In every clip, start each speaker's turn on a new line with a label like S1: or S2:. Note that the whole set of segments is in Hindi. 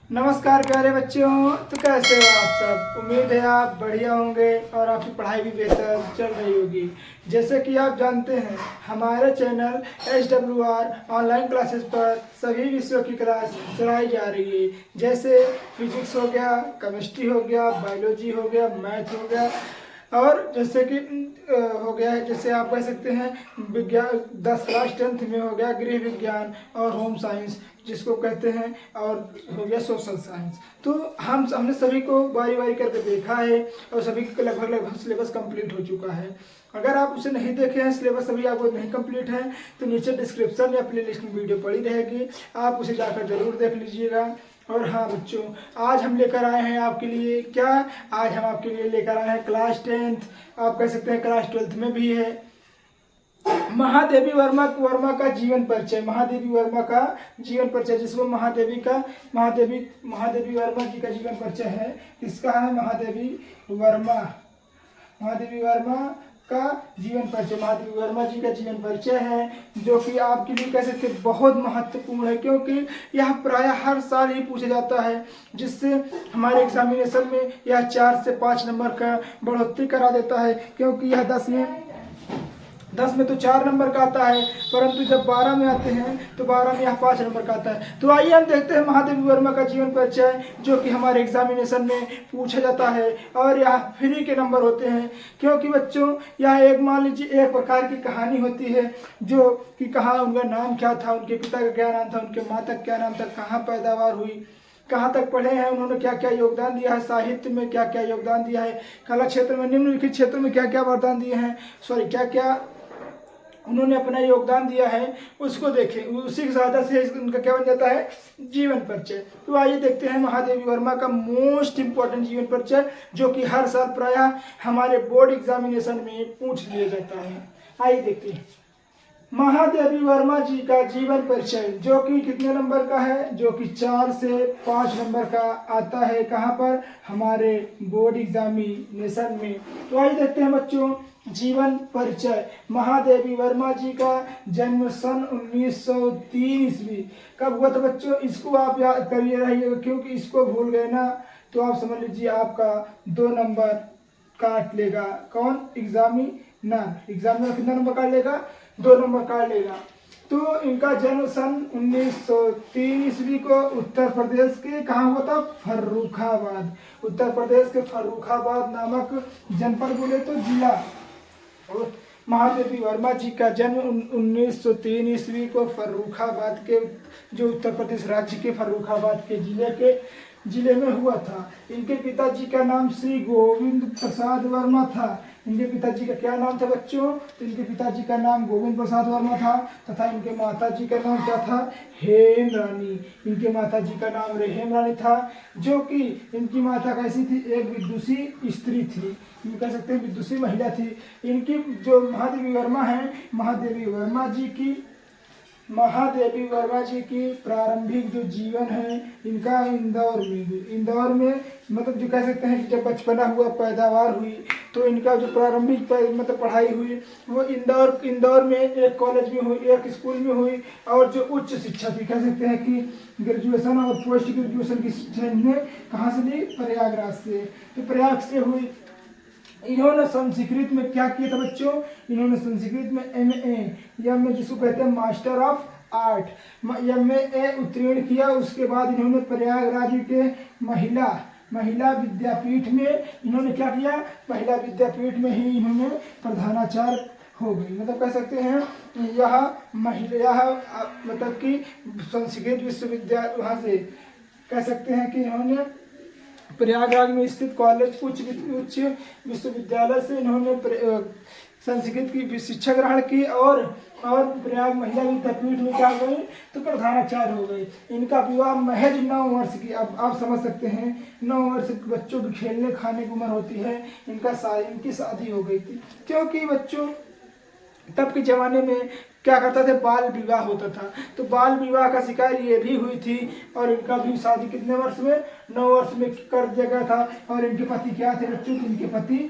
S1: नमस्कार प्यारे बच्चों। तो कैसे हो आप सब? उम्मीद है आप बढ़िया होंगे और आपकी पढ़ाई भी बेहतर चल रही होगी। जैसे कि आप जानते हैं हमारे चैनल SWR ऑनलाइन क्लासेस पर सभी विषयों की क्लास चलाई जा रही है। जैसे फिजिक्स हो गया, केमिस्ट्री हो गया, बायोलॉजी हो गया, मैथ हो गया और जैसे कि हो गया है, जैसे आप कह सकते हैं विज्ञान 10 क्लास 10th में हो गया गृह विज्ञान और होम साइंस जिसको कहते हैं, और हो गया सोशल साइंस। तो हमने सभी को बारी बारी करके देखा है और सभी का लगभग सिलेबस कंप्लीट हो चुका है। अगर आप उसे नहीं देखे हैं, सिलेबस अभी आपको नहीं कंप्लीट है, तो नीचे डिस्क्रिप्शन या प्लेलिस्ट में वीडियो पड़ी रहेगी, आप उसे जाकर जरूर देख लीजिएगा। और हाँ बच्चों, आज हम लेकर आए हैं आपके लिए क्या? आज हम आपके लिए लेकर आए हैं क्लास 10th, आप कह सकते हैं क्लास 12th में भी है, महादेवी वर्मा का जीवन परिचय। महादेवी वर्मा का जीवन परिचय, जिसको महादेवी वर्मा जी का जीवन परिचय है। किसका है? महादेवी वर्मा का जीवन परिचय, महादेवी वर्मा जी का जीवन परिचय है, जो कि आपके लिए कह सकते बहुत महत्वपूर्ण है, क्योंकि यह प्रायः हर साल ही पूछा जाता है, जिससे हमारे एग्जामिनेशन में यह 4 से 5 नंबर का बढ़ोतरी करा देता है। क्योंकि यह 10 में तो 4 नंबर का आता है, परंतु जब 12 में आते हैं तो 12 में यह 5 नंबर का आता है। तो आइए हम देखते हैं महादेवी वर्मा का जीवन परिचय, जो कि हमारे एग्जामिनेशन में पूछा जाता है और यह फ्री के नंबर होते हैं। क्योंकि बच्चों यह एक मान लीजिए एक प्रकार की कहानी होती है, जो कि कहाँ उनका नाम क्या था, उनके पिता का क्या नाम था, उनके माता का क्या नाम था, कहाँ पैदावार हुई, कहाँ तक पढ़े हैं, उन्होंने क्या क्या योगदान दिया है, साहित्य में क्या क्या योगदान दिया है, कला क्षेत्र में, निम्नलिखित क्षेत्रों में क्या क्या वरदान दिए हैं, क्या क्या उन्होंने अपना योगदान दिया है, उसको देखें। उसी की सहायता से उनका क्या बन जाता है? जीवन परिचय। तो आइए देखते हैं महादेवी वर्मा का मोस्ट इम्पोर्टेंट जीवन परिचय, जो कि हर साल प्रायः हमारे बोर्ड एग्जामिनेशन में पूछ लिया जाता है। आइए देखते हैं महादेवी वर्मा जी का जीवन परिचय, जो कि कितने नंबर का है? जो कि 4 से 5 नंबर का आता है। कहाँ पर? हमारे बोर्ड एग्जामिनेशन में। तो आइए देखते हैं बच्चों जीवन परिचय। महादेवी वर्मा जी का जन्म सन 1903 ईस्वी कब हुआ था बच्चों? इसको आप याद करिए रहिएगा, क्योंकि इसको भूल गए ना तो आप समझ लीजिए आपका 2 नंबर काट लेगा। कौन? एग्जामिनर कितना नंबर काट लेगा? 2 नंबर काट लेगा। तो इनका जन्म सन 1903 ईस्वी को उत्तर प्रदेश के कहाँ हुआ था? फर्रुखाबाद। उत्तर प्रदेश के फर्रुखाबाद नामक जनपद बोले तो जिला। और महादेवी वर्मा जी का जन्म 1903 ईस्वी को फर्रुखाबाद के, जो उत्तर प्रदेश राज्य के फर्रुखाबाद के जिले में हुआ था। इनके पिताजी का नाम श्री गोविंद प्रसाद वर्मा था। इनके पिताजी का क्या नाम था बच्चों? तो इनके पिताजी का नाम गोविंद प्रसाद वर्मा था, तथा इनके माताजी का नाम क्या था? हेम रानी। इनके माताजी का नाम हेम रानी था, जो कि इनकी माता कैसी थी? एक विदुषी स्त्री थी, कह सकते हैं विदुषी महिला थी। इनकी जो महादेवी वर्मा है, महादेवी वर्मा जी की प्रारंभिक जो जीवन है इनका इंदौर में मतलब जो कह सकते हैं कि जब बचपना हुआ, पैदावार हुई, तो इनका जो प्रारंभिक मतलब पढ़ाई हुई वो इंदौर में एक कॉलेज में हुई, एक स्कूल में हुई। और जो उच्च शिक्षा भी कह सकते हैं कि ग्रेजुएशन और पोस्ट ग्रेजुएशन की शिक्षा इन्हें कहाँ से ली? प्रयागराज से। तो प्रयाग से हुई। इन्होंने संस्कृत में क्या किया था बच्चों? इन्होंने संस्कृत में MA जिसको कहते हैं मास्टर ऑफ आर्ट, MA उत्तीर्ण किया। उसके बाद इन्होंने प्रयागराज के महिला विद्यापीठ में इन्होंने क्या किया? महिला विद्यापीठ में ही इन्होंने प्रधानाचार्य हो गई। मतलब कह सकते हैं यह मतलब कि संस्कृत विश्वविद्यालय, वहाँ से कह सकते हैं कि इन्होंने प्रयागराज में स्थित कॉलेज उच्च विश्वविद्यालय से इन्होंने संस्कृत की शिक्षा ग्रहण की और प्रयाग महिला विद्यापीठ में क्या हो गई? तो प्रधानाचार्य हो गई। इनका विवाह महज 9 वर्ष की, अब आप समझ सकते हैं 9 वर्ष के बच्चों की खेलने खाने की उम्र होती है, इनकी शादी हो गई थी। क्योंकि बच्चों तब के ज़माने में क्या करता थे? बाल विवाह होता था। तो बाल विवाह का शिकार ये भी हुई थी और इनका भी शादी कितने वर्ष में? 9 वर्ष में कर दिया गया था। और इनके पति क्या थे बच्चों? इनके पति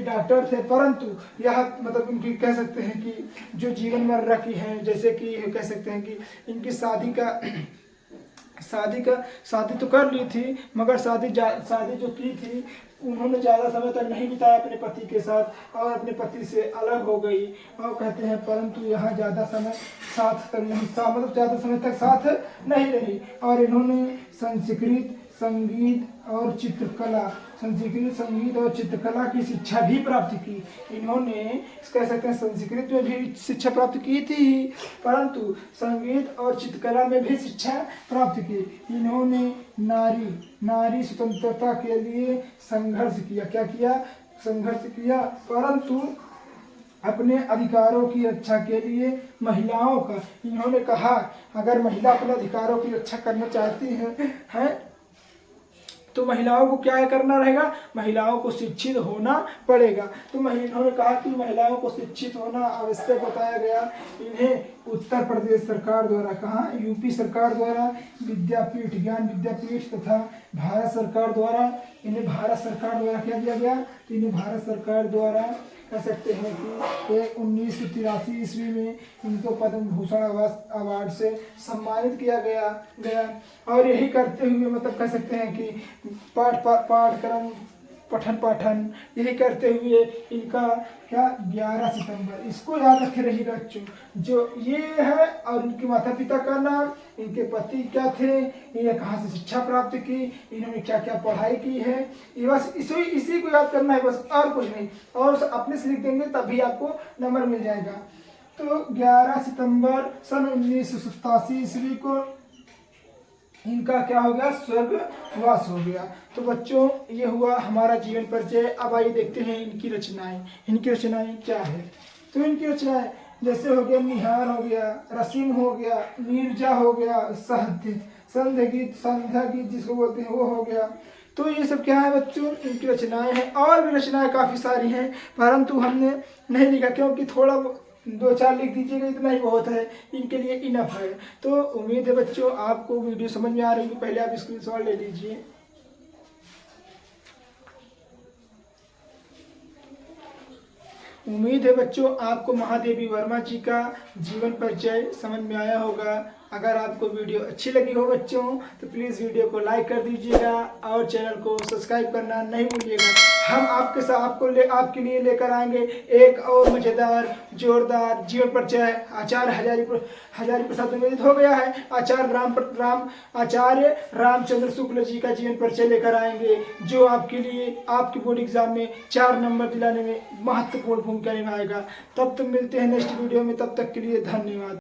S1: डॉक्टर थे। परंतु यह मतलब इनकी कह सकते हैं कि जो जीवन मर्रा की है, जैसे कि कह सकते हैं कि इनकी शादी तो कर ली थी, मगर शादी जो की थी उन्होंने ज़्यादा समय तक नहीं बिताया अपने पति के साथ और अपने पति से अलग हो गई। और कहते हैं परंतु यहाँ ज़्यादा समय साथ तक नहीं मतलब ज़्यादा समय तक साथ नहीं रही। और इन्होंने संस्कृत संगीत और चित्रकला की शिक्षा भी प्राप्त की। इन्होंने कह सकते हैं संस्कृत में भी शिक्षा प्राप्त की थी, परंतु संगीत और चित्रकला में भी शिक्षा प्राप्त की। इन्होंने नारी स्वतंत्रता के लिए संघर्ष किया। क्या किया? संघर्ष किया। परंतु अपने अधिकारों की रक्षा के लिए महिलाओं का इन्होंने कहा, अगर महिला अपने अधिकारों की रक्षा करना चाहती है तो महिलाओं को क्या करना रहेगा? महिलाओं को शिक्षित होना पड़ेगा। तो इन्होंने कहा कि महिलाओं को शिक्षित होना आवश्यक बताया गया। इन्हें उत्तर प्रदेश सरकार द्वारा, कहाँ? यूपी सरकार द्वारा ज्ञान विद्यापीठ तथा भारत सरकार द्वारा क्या दिया गया? तो इन्हें भारत सरकार द्वारा कह सकते हैं कि 1983 ईस्वी में इनको पद्म भूषण अवार्ड से सम्मानित किया गया। और यही करते हुए मतलब कह सकते हैं कि पाठ्यक्रम पठन पाठन यही करते हुए इनका क्या 11 सितंबर, इसको याद रखे रहिएगा बच्चों, जो ये है। और इनके माता पिता का नाम, इनके पति क्या थे, इन्हें कहाँ से शिक्षा प्राप्त की, इन्होंने क्या क्या पढ़ाई की है, ये बस इसी को याद करना है बस, और कुछ नहीं। और अपने से लिख देंगे तभी आपको नंबर मिल जाएगा। तो 11 सितंबर सन 1987 ईस्वी को इनका क्या हो गया? स्वर्गवास हो गया। तो बच्चों ये हुआ हमारा जीवन परिचय। अब आइए देखते हैं इनकी रचनाएं क्या है। तो इनकी रचनाएं जैसे हो गया निहार हो गया, रसीम हो गया, नीरजा हो गया, संध्या गीत जिसको बोलते हैं वो हो गया। तो ये सब क्या है बच्चों? इनकी रचनाएं हैं। और भी रचनाएं काफ़ी सारी हैं, परंतु हमने नहीं लिखा क्योंकि थोड़ा 2-4 लिख दीजिएगा, इतना ही बहुत है, इनके लिए इनफ है। तो उम्मीद है बच्चों आपको वीडियो समझ में आ रही है। पहले आप स्क्रीनशॉट ले लीजिए। उम्मीद है बच्चों आपको महादेवी वर्मा जी का जीवन परिचय समझ में आया होगा। अगर आपको वीडियो अच्छी लगी हो बच्चों तो प्लीज़ वीडियो को लाइक कर दीजिएगा और चैनल को सब्सक्राइब करना नहीं भूलिएगा। हम आपके लिए लेकर आएंगे एक और मज़ेदार जोरदार जीवन परिचय। आचार्य हजारी प्रसाद उम्मीद हो गया है, आचार्य रामचंद्र शुक्ल जी का जीवन परिचय लेकर आएंगे, जो आपके लिए आपके बोर्ड एग्जाम में 4 नंबर दिलाने में महत्वपूर्ण भूमिका निभाएगा। तब तक मिलते हैं नेक्स्ट वीडियो में, तब तक के लिए धन्यवाद।